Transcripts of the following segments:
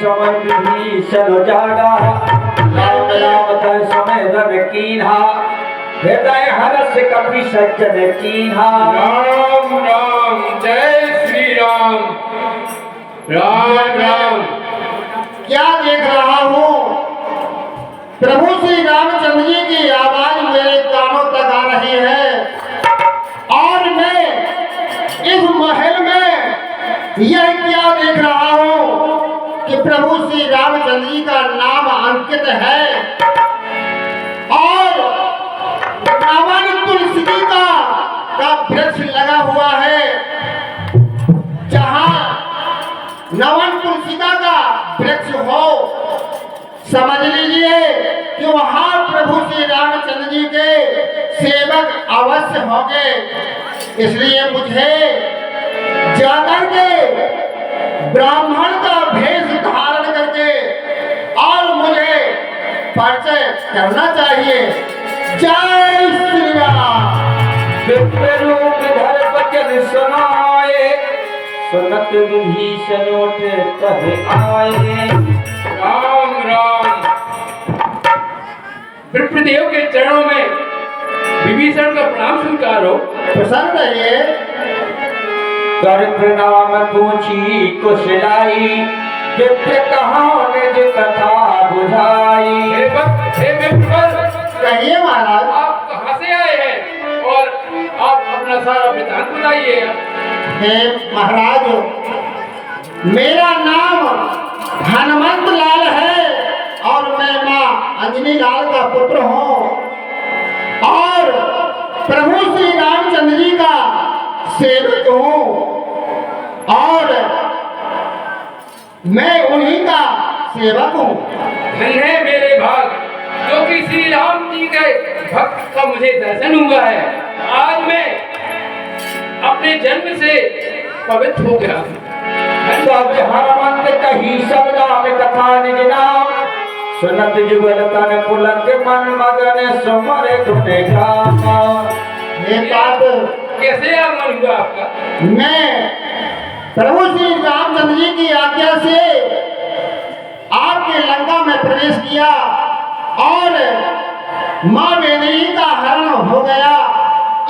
समय विभीषण जागा, राम राम तय समय रन कीन्हा, हृदय हर्ष कपि सज्जन कीन्हा। राम राम जय श्री राम। राम राम। क्या देख रहा हूँ? प्रभु श्री रामचंद्र जी की आवाज मेरे कानों तक आ रही है और मैं इस महल में यह क्या देख रहा हूँ कि प्रभु श्री रामचंद्र जी का नाम अंकित है और नवन तुलसी का वृक्ष लगा हुआ है। जहाँ नवन तुलसिका का वृक्ष हो, समझ लीजिए कि वहां प्रभु श्री रामचंद्र जी के सेवक अवश्य होंगे। इसलिए मुझे जाकर के ब्राह्मण का भेष धारण करके और मुझे परिचय करना चाहिए। जय श्री राम। दिव्य रूप धर बचन सुनाए, सुनत विभीषण उठ कहे आए। राम राम। विप्रदेव के चरणों में विभीषण का प्रणाम स्वीकार हो। प्रसन्न रहिए। कर प्रणाम पूछी कुशलाई, विप्र कहाँ निज कथा बुझाई। हे भक्त, हे विप्र, कहिए महाराज। आप कहाँ से आए हैं और आप अपना सारा वृतांत बताइए। हे महाराज, मेरा नाम हनुमंत लाल है और मैं माँ अंजनी लाल का पुत्र हूँ और प्रभु श्री रामचंद्र जी का सेवक हूँ और मैं उन्हीं का सेवक हूँ। धन्य है मेरे भाग, जो कि श्री राम जी के भक्त का मुझे दर्शन हुआ है। आज मैं अपने जन्म से पवित्र हो गया। सब हनुमंत कही सब राम कथा निज नाम, सुनत जुगल तन पुलक मन मगन सुमर गुण गाम। ये बात कैसे आगमन हुआ आपका? मैं प्रभु श्री रामचंद्र जी की आज्ञा से आपके लंका में प्रवेश किया और माँ वैदेही का हरण हो गया।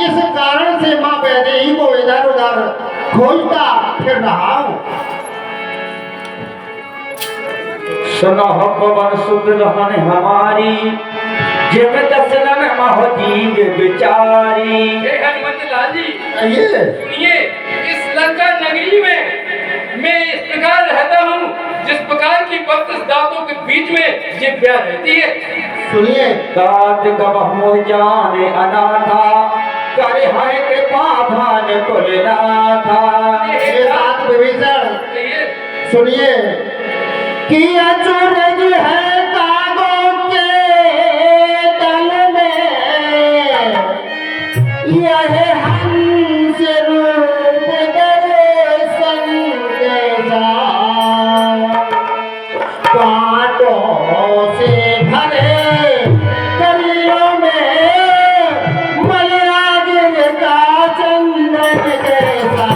इस कारण से माँ वैदेही को इधर उधर खोजता फिर रहा हूँ। सुनो पवन सुत रहन हमारी, जिम दसनन महोजीव विचारी। हे हनुमत लाल जी, ये सुनिए, इस लंका नगरी में मैं इस प्रकार रहता हूँ जिस प्रकार की भक्त दांतों के बीच में ये प्यार रहती है। सुनिए। दात गवह मोह जाने अनाथा, करे है कृपा भान कुलनाथा। ये बात विभीषण कहिए। सुनिए कि अचरज है कागों के तल में, यह हंस रूप दर्शन देता, कांटों से भरे कलियों में मलयाज का चंदन जैसा।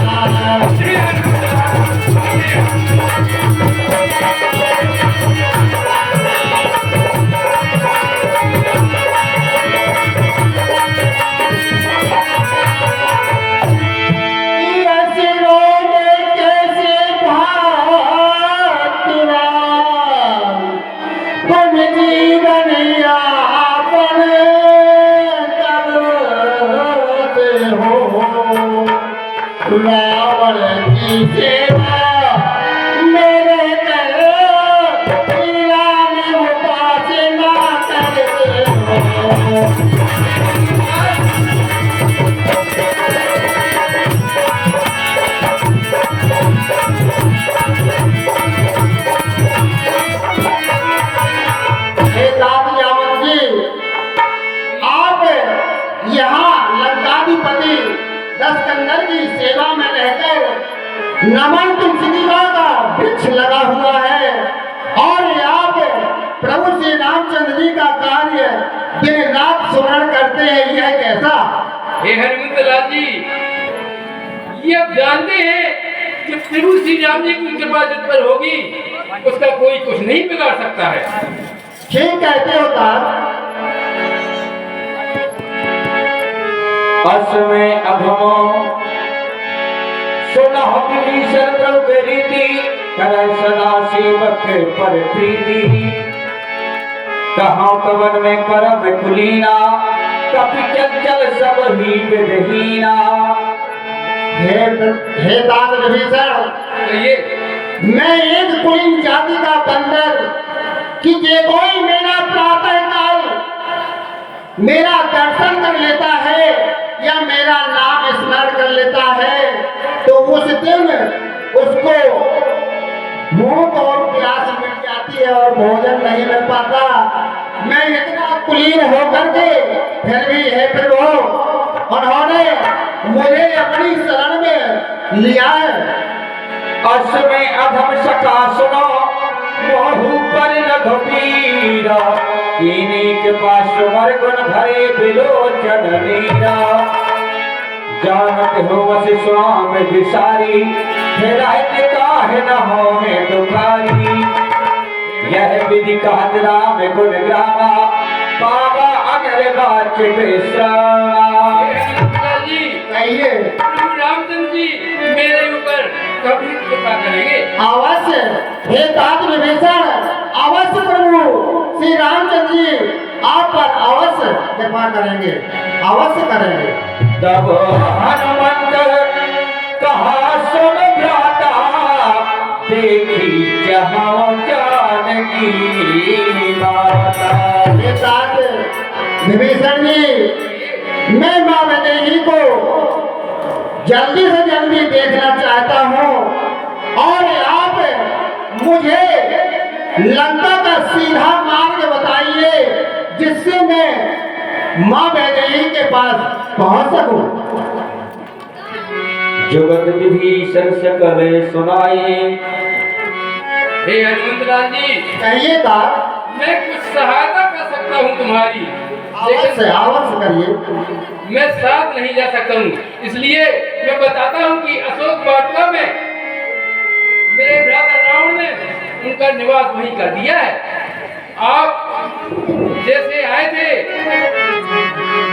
रावण की सेवा मेरे कर, राम उपासना करते हो। हे दादियावत जी, आप यहाँ लंकाधिपति दशकंदर की सेवा में रहकर नमन तुलसिका का वृक्ष लगा हुआ है और आप प्रभु श्री रामचंद्र जी का कार्य दिन रात स्मरण करते हैं। यह कैसा? हे हनुमत लाल जी, ये आप जानते हैं कि प्रभु श्री राम जी की कृपा जिस पर होगी उसका कोई कुछ नहीं बिगाड़ सकता है। ठीक कहते हो तात। असमय अधमो सुना विभीषण प्रभु रीति करे सदा सेवक पर प्रीति कहाँ कवन में परम कुलीना कपि चंचल सब ही विधहीना। हे तात विभीषण, ये मैं एक कुलीन जाति का बंदर कि जे कोई मेरा प्रातः काल मेरा दर्शन कर लेता है या मेरा नाम स्मरण कर लेता है तो उस दिन उसको भूख और प्यास मिट जाती है और भोजन नहीं मिल पाता। मैं इतना कुलीन होकर के फिर भी हे प्रभु उन्होंने मुझे अपनी शरण में लिया है। असमय अधम सका सुनो मोहु पर रघुबीरा कीनी के पास सुमर गुण भरे बिलोचन नीरा। जानत हो वस स्वामी विसारी हेरायत काहे न होए दुखारी। यह विधि कहत राम गुण ग्रामा बाबा अगर बाच बेसरा। जी कहिए। प्रभु रामचंद्र जी मेरे ऊपर कभी कृपा करेंगे? अवश्य हे तात विभीषण, अवश्य प्रभु श्री रामचंद्र जी आप पर अवश्य कृपा करेंगे, अवश्य करेंगे। तब हनुमंत कहा सुन भ्राता देखी जहाँ जानकी माता। हे तात विभीषण जी, मैं माँ वैदेही को जल्दी से जल्दी देखना चाहता हूँ और आप मुझे लंका का सीधा मार्ग बताइए जिससे मैं माँ वैदेही के पास पहुँच सकूं। जुगत विभीषण सकल सुनाए। हे हनुमंतलाल जी, कहिए था। मैं कुछ सहायता कर सकता हूँ तुम्हारी, अवश्य अवश्य करिए। मैं साथ नहीं जा सकता हूँ, इसलिए मैं बताता हूँ कि अशोक वाटिका में मेरे भ्राता रावण ने उनका निवास वहीं कर दिया है। आप जैसे आए थे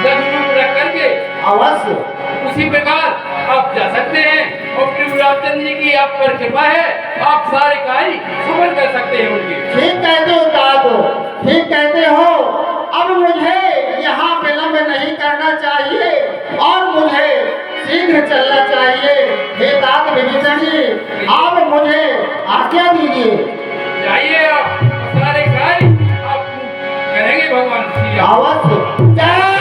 लक्ष्मण रख करके, अवश्य उसी प्रकार आप जा सकते हैं और प्रभु रामचंद्र जी की आप पर कृपा है, आप सारे कार्य सफल कर सकते हैं उनके। ठीक कहते हो तात, ठीक कहते हो। अब मुझे यहाँ विलंब नहीं करना चाहिए और मुझे शीघ्र चलना चाहिए। हे तात विभीषण जी, आप मुझे आज्ञा दीजिए। जाइए, आप सारे कार्य आप करेंगे भगवान श्री राम। अवश्य। जय